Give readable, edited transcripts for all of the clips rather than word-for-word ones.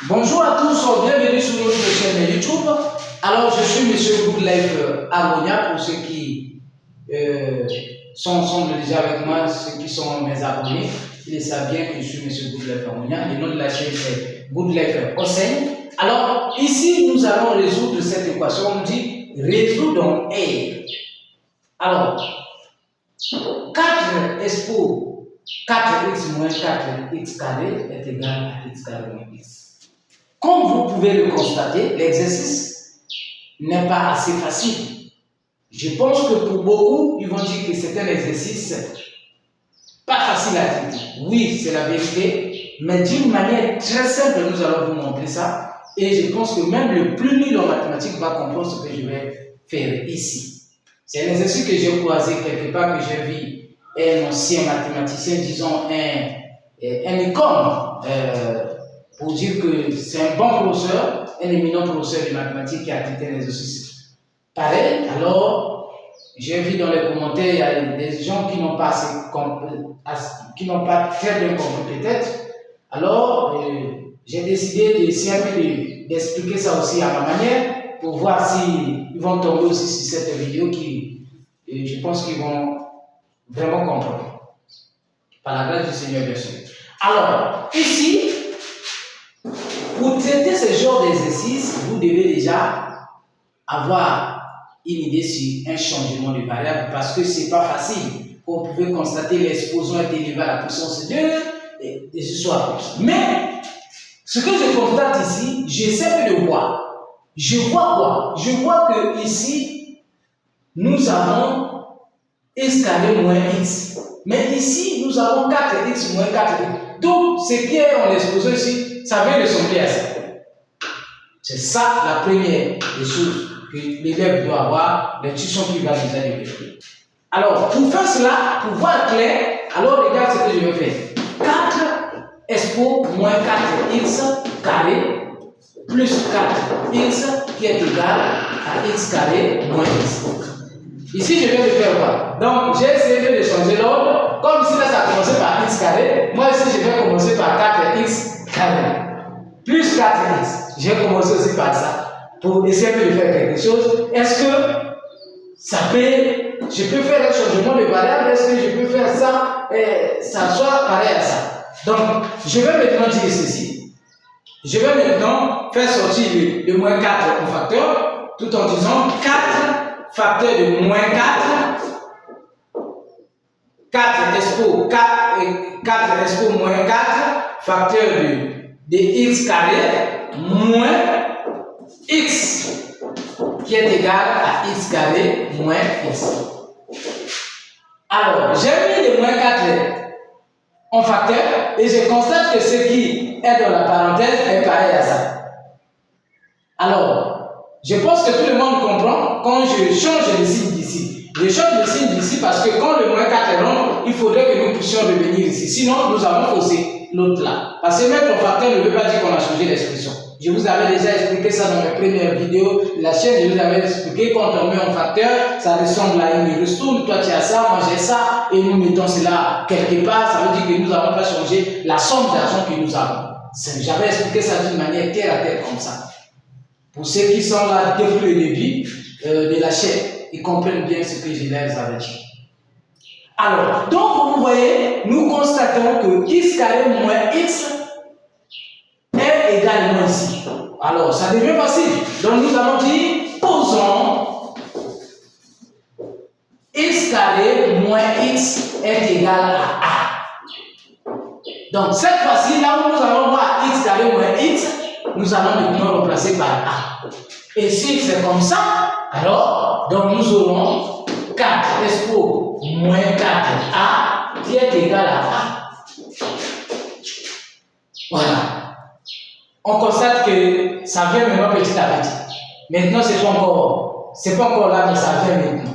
Bonjour à tous, bienvenue sur notre chaîne YouTube. Alors, je suis Monsieur Goodlife Harmonia pour ceux qui sont déjà avec moi, ceux qui sont mes abonnés. Ils savent bien que je suis Monsieur Goodlife Harmonia. Le nom de la chaîne c'est Goodlife Hossein. Alors, ici, nous allons résoudre cette équation. On dit résoudre R. Alors, 4 expo 4x moins 4x carré est égal à x carré moins x. Comme vous pouvez le constater, l'exercice n'est pas assez facile. Je pense que pour beaucoup, ils vont dire que c'est un exercice pas facile à traiter. Oui, c'est la vérité, mais d'une manière très simple, nous allons vous montrer ça. Et je pense que même le plus nul en mathématiques va comprendre ce que je vais faire ici. C'est un exercice que j'ai croisé quelque part, que j'ai vu un ancien mathématicien, disons un école, pour dire que c'est un bon professeur, un éminent professeur de mathématiques qui a traité un exercice pareil. Alors, j'ai vu dans les commentaires, il y a des gens qui n'ont pas très bien compris peut-être. Alors, j'ai décidé d'expliquer ça aussi à ma manière pour voir s'ils vont tomber aussi sur cette vidéo qui, je pense qu'ils vont vraiment comprendre. Par la grâce du Seigneur, bien sûr. Alors, ici, pour traiter ce genre d'exercice, vous devez déjà avoir une idée sur un changement de variable parce que ce n'est pas facile. Comme vous pouvez constater, l'exposant est élevé à la puissance 2 et ce soit plus. Mais, ce que je constate ici, j'essaie de voir. Je vois quoi? Je vois que ici, nous avons x carré moins x. Mais ici, nous avons 4x moins 4x. Donc, ce qui est en exposant ici, ça vient ressembler à ça. C'est ça la première des choses que l'élève doit avoir, l'intuition qu'il va déjà développer. Alors, pour faire cela, pour voir clair, alors regarde ce que je vais faire. 4 expo moins 4x carré plus 4x qui est égal à x carré moins x. Ici, je viens de faire quoi? Donc, j'ai essayé de changer l'ordre. Comme ici, là, ça a commencé par x carré, moi ici, je vais commencer par 4x carré. Plus 4x. J'ai commencé aussi par ça. Pour essayer de faire quelque chose. Est-ce que je peux faire un changement de variable? Est-ce que je peux faire ça et ça soit pareil à ça? Donc, je vais maintenant dire ceci. Je vais maintenant faire sortir le moins 4 en facteur, tout en disant 4 facteur de moins 4 expo 4 expo moins 4 facteur de x carré moins x qui est égal à x carré moins x. Alors, j'ai mis le moins 4 en facteur et je constate que ce qui est dans la parenthèse est pareil à ça. Alors, je pense que tout le monde comprend quand je change le signe d'ici. Je change le signe d'ici parce que quand le moins 4 est rond, il faudrait que nous puissions revenir ici. Sinon, nous allons fausser l'autre là. Parce que mettre en facteur ne veut pas dire qu'on a changé l'expression. Je vous avais déjà expliqué ça dans mes premières vidéos. La chaîne, je vous avais expliqué quand on met en facteur, ça ressemble à une ristourne. Toi, tu as ça, moi j'ai ça. Et nous mettons cela quelque part. Ça veut dire que nous n'avons pas changé la somme d'argent que nous avons. J'avais expliqué ça d'une manière terre à terre comme ça. Pour ceux qui sont là depuis le début de la chaîne, ils comprennent bien ce que je leur avais dit. Alors, donc vous voyez, nous constatons que x carré moins x est égal à moins ici. Alors, ça devient facile. Donc, nous allons dire, posons x carré moins x est égal à a. Donc, cette fois-ci, là où nous allons voir x carré moins x, nous allons maintenant remplacer par a. Et si c'est comme ça, alors, donc nous aurons 4 expo moins 4a qui est égal à a. Voilà. On constate que ça vient maintenant petit à petit. Maintenant, c'est pas encore là, mais ça vient maintenant.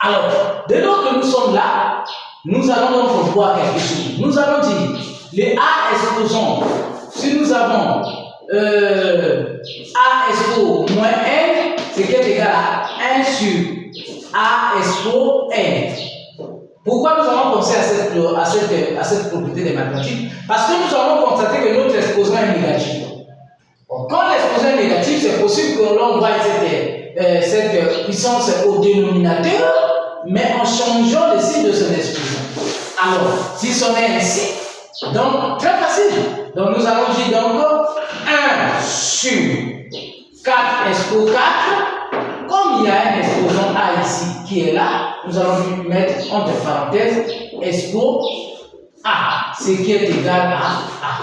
Alors, dès lors que nous sommes là, nous allons donc voir quelque chose. Nous allons dire, les a exposants, si nous avons a expo moins n, c'est qui est égal à 1 sur a expo n. Pourquoi nous avons pensé à cette propriété des mathématiques? Parce que nous avons constaté que notre exposant est négatif. allons voir cette puissance au dénominateur, mais en changeant le signe de son expression. Alors, si c'en est ainsi, donc très facile. Donc nous allons dire donc 1 sur 4 expo 4. Comme il y a un exposant A ici qui est là, nous allons lui mettre entre parenthèses expo A, ce qui est égal à A.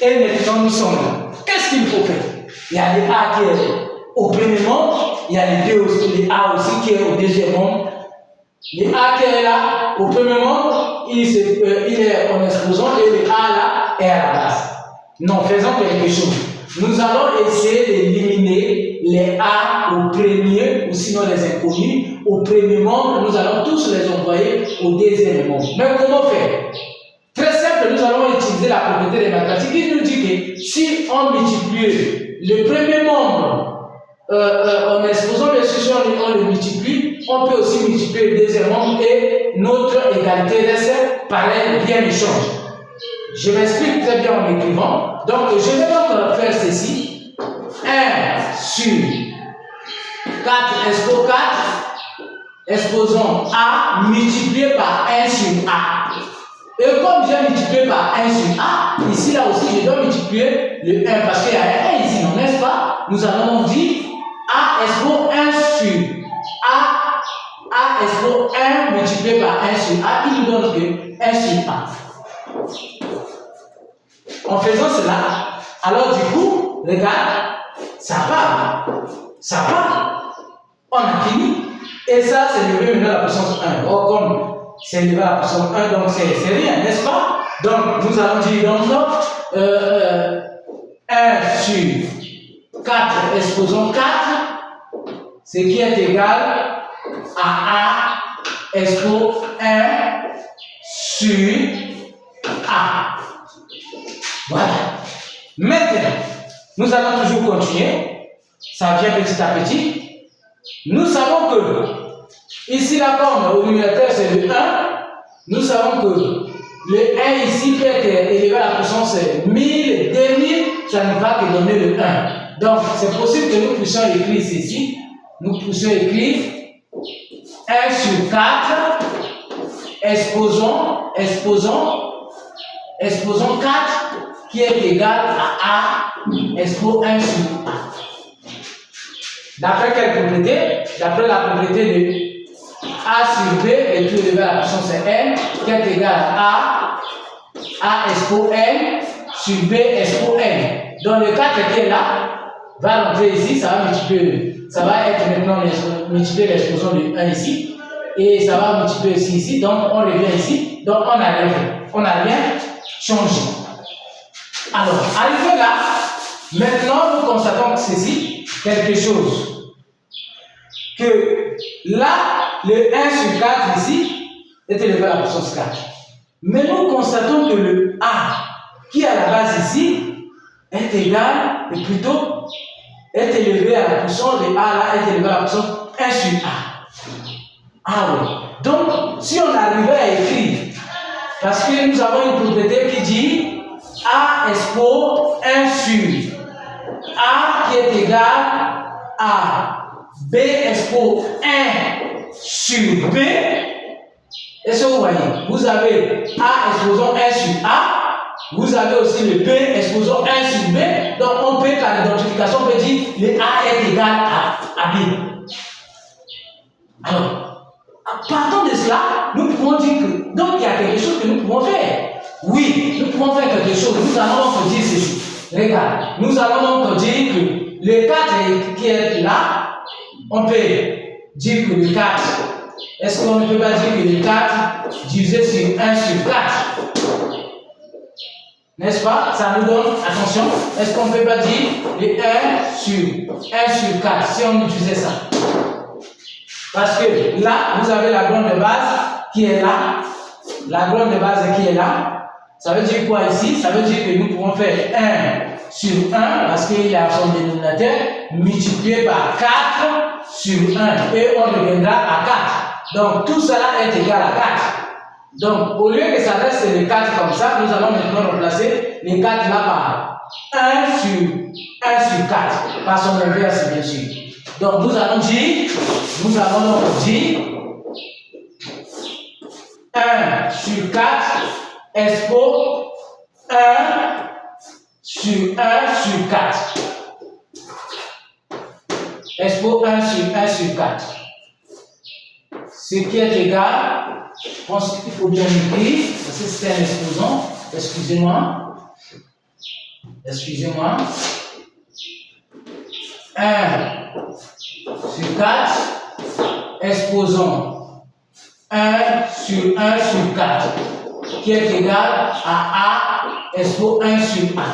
Et maintenant nous sommes là. Qu'est-ce qu'il faut faire? Il y a les A qui est au premier membre, il y a les A aussi qui est au deuxième membre. Les A qui est là au premier membre, il est en exposant et le A là est à la base. Non, faisons quelque chose. Nous allons essayer d'éliminer les A au premier, ou sinon les inconnus, au premier membre. Nous allons tous les envoyer au deuxième membre. Mais comment faire? Très simple, nous allons utiliser la propriété des mathématiques qui nous dit que si on multiplie le premier membre en exposant les solutions, on le multiplie, on peut aussi multiplier le deuxième membre et notre égalité reste pareil, rien ne change. Je m'explique très bien en écrivant. Donc, je vais donc faire ceci. 1 sur 4 expo 4, exposons A multiplié par 1 sur A. Et comme j'ai multiplié par 1 sur A, ici là aussi, je dois multiplier le 1 parce qu'il y a un 1 ici, non, n'est-ce pas? Nous allons dire A expo 1 sur A expo 1 multiplié par 1 sur A, il nous donne que 1 sur A. En faisant cela, alors du coup, regarde, ça part. Ça part. On a fini. Et ça, c'est levé maintenant à la puissance 1. Or, comme c'est levé à la puissance 1, donc c'est rien, n'est-ce pas? Donc, nous allons dire donc 1 sur 4, exposons 4, ce qui est égal à A expo 1 sur A. Voilà. Maintenant, nous allons toujours continuer. Ça vient petit à petit. Nous savons que, ici, là, comme au numérateur, c'est le 1, nous savons que le 1 ici peut être élevé à la puissance 1000, 2000, ça ne va que donner le 1. Donc, c'est possible que nous puissions écrire ceci. Nous puissions écrire 1 sur 4, exposons 4, qui est égal à A, expo 1 sur A. D'après quelle propriété? D'après la propriété de A sur B est tout élevé à la puissance N, qui est égal à A expo N sur B expo N. Donc le 4 qui est là va rentrer ici, ça va multiplier, ça va être maintenant multiplier l'expression de 1 ici, et ça va multiplier ici, donc on revient ici, donc on n'a rien changé. Alors, arrivé là, maintenant nous constatons ceci, quelque chose. Que là, le 1 sur 4 ici est élevé à la puissance 4. Mais nous constatons que le A, qui est à la base ici, est égal, et plutôt, est élevé à la puissance, le A là est élevé à la puissance 1 sur A. Ah oui. Donc, si on arrivait à écrire, parce que nous avons une propriété qui dit A expo 1 sur A qui est égal à B expo 1 sur B. Est-ce que vous voyez? Vous avez A exposant 1 sur A. Vous avez aussi le B exposant 1 sur B. Donc on peut, par l'identification, on peut dire le A est égal à B. Alors, partant de cela, nous pouvons dire que donc il y a quelque chose que nous pouvons faire. Oui, nous pouvons faire quelque chose. Nous allons donc dire ceci. Regarde, nous allons donc dire que le 4 qui est là, on peut dire que le 4, est-ce qu'on ne peut pas dire que le 4 divisé sur 1 sur 4? N'est-ce pas? Ça nous donne, attention, est-ce qu'on ne peut pas dire le 1 sur 4 si on utilisait ça? Parce que là, vous avez la grande base qui est là. La grande base qui est là. Ça veut dire quoi ici? Ça veut dire que nous pouvons faire 1 sur 1 parce qu'il y a son dénominateur multiplié par 4 sur 1 et on reviendra à 4. Donc tout cela est égal à 4. Donc au lieu que ça reste les 4 comme ça, nous allons maintenant remplacer les 4 là par 1 sur 1 sur 4, par son inverse bien sûr. Donc nous allons dire 1 sur 4 expo 1 sur 4. Expo 1 sur 4. Ce qui est égal, je pense qu'il faut bien écrire, parce que c'est un exposant. Excusez-moi. 1 sur 4, exposons 1 sur 4, qui est égal à A, expo 1 sur A.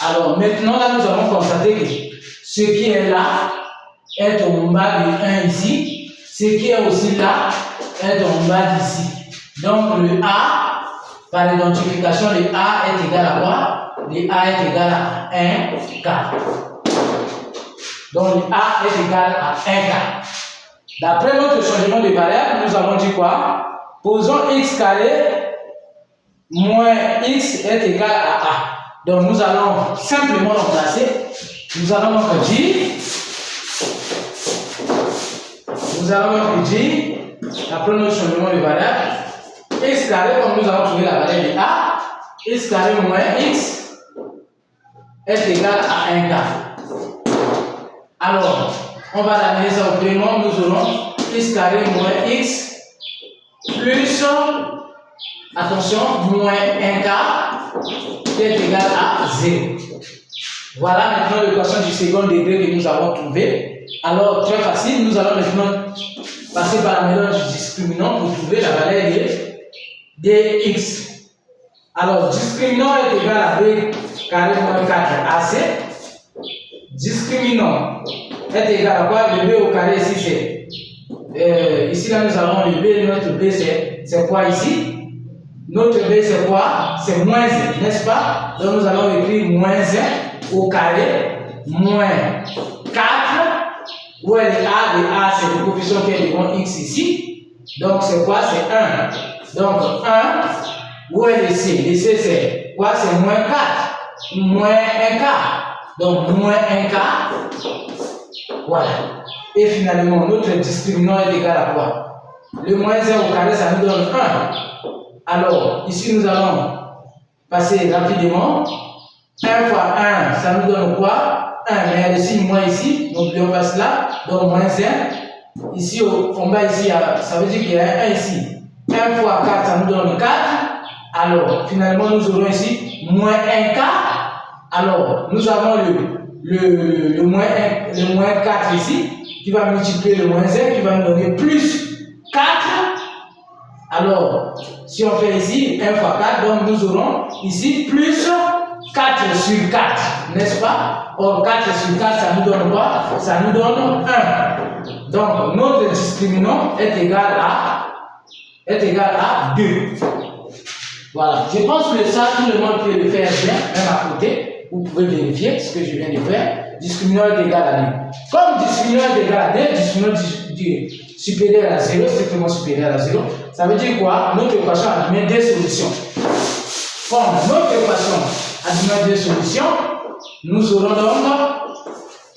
Alors maintenant, là, nous allons constater que ce qui est là est en bas de 1 ici, ce qui est aussi là est en bas d'ici. Donc le A, par identification, le A est égal à quoi? Le A est égal à 1 quart. Donc le A est égal à 1 quart. D'après notre changement de variable, nous avons dit quoi? Posons x carré moins x est égal à A. Donc nous allons simplement remplacer. Nous allons donc dire, après notre changement de variable, x carré, comme nous avons trouvé la valeur de A, x carré moins x est égal à 1 quart. Alors, on va l'amener ça au plément, nous aurons x carré moins x plus, attention, moins 1 quart qui est égal à 0. Voilà maintenant l'équation du second degré que nous avons trouvé. Alors, très facile, nous allons maintenant passer par la méthode du discriminant pour trouver la valeur de x. Alors, discriminant est égal à b carré moins 4ac. Discriminant est égal à quoi? Le b au carré ici c'est. Ici là nous avons le b, notre b c'est quoi ici? Notre b c'est quoi? C'est moins 1, n'est-ce pas? Donc nous allons écrire moins 1 au carré moins 4. Où est le a? Le a c'est le coefficient qui est devant x ici. Donc c'est quoi? C'est 1. Donc 1. Où est le c? Le c c'est quoi? C'est moins 4. Moins 1 quart. Donc moins 1 quart. Voilà. Et finalement, notre discriminant est égal à quoi? Le moins 1 au carré, ça nous donne 1. Alors, ici, nous allons passer rapidement. 1 fois 1, ça nous donne quoi? 1. Mais il y a le signe moins ici. Donc, on passe là. Donc, moins 1. Ici, en bas, ici, ça veut dire qu'il y a 1 ici. 1 fois 4, ça nous donne 4. Alors, finalement, nous aurons ici moins 1 quart. Alors, nous avons le moins 4 ici, qui va multiplier le moins 1, qui va nous donner plus 4. Alors, si on fait ici 1 fois 4, donc nous aurons ici plus 4 sur 4, n'est-ce pas? Or, 4 sur 4, ça nous donne quoi? Ça nous donne 1. Donc, notre discriminant est égal à 2. Voilà. Je pense que ça, tout le monde peut le faire bien, même à côté. Vous pouvez vérifier ce que je viens de faire. Discriminant est égal à 2. Comme discriminant est égal à 2, discriminant supérieur à 0, strictement supérieur à 0, ça veut dire quoi? Notre équation admet deux solutions. Comme notre équation admet deux solutions, nous aurons donc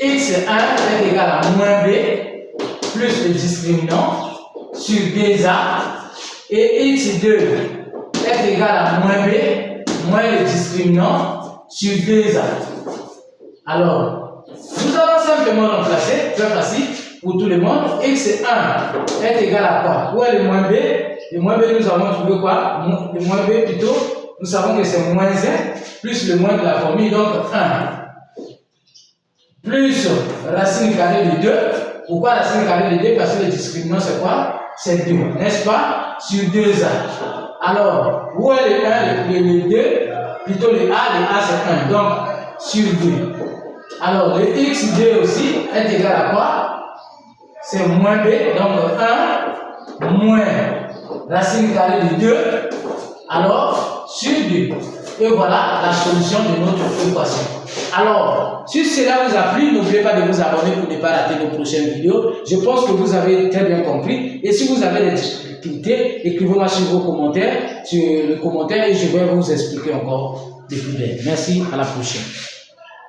x1 est égal à moins b plus le discriminant sur 2a et x2 est égal à moins b moins le discriminant sur 2a. Alors, nous allons simplement remplacer, très facile pour tout le monde. x1 est égal à quoi? Où est le moins b? Le moins b, nous avons trouvé quoi? Le moins b plutôt, nous savons que c'est moins 1 plus le moins de la formule, donc 1. Plus racine carrée de 2. Pourquoi racine carrée de 2? Parce que le discriminant c'est quoi? C'est 2, n'est-ce pas? Sur 2a. Alors, où est le 1? Le 2, plutôt le a c'est 1, donc sur 2. Alors, le x2 aussi est égal à quoi? C'est moins b, donc 1 moins racine carrée de 2, alors sur 2. Et voilà la solution de notre équation. Alors, si cela vous a plu, n'oubliez pas de vous abonner pour ne pas rater nos prochaines vidéos. Je pense que vous avez très bien compris. Et si vous avez des difficultés, écrivez-moi sur vos commentaires, sur le commentaire, et je vais vous expliquer encore de plus belle. Merci, à la prochaine.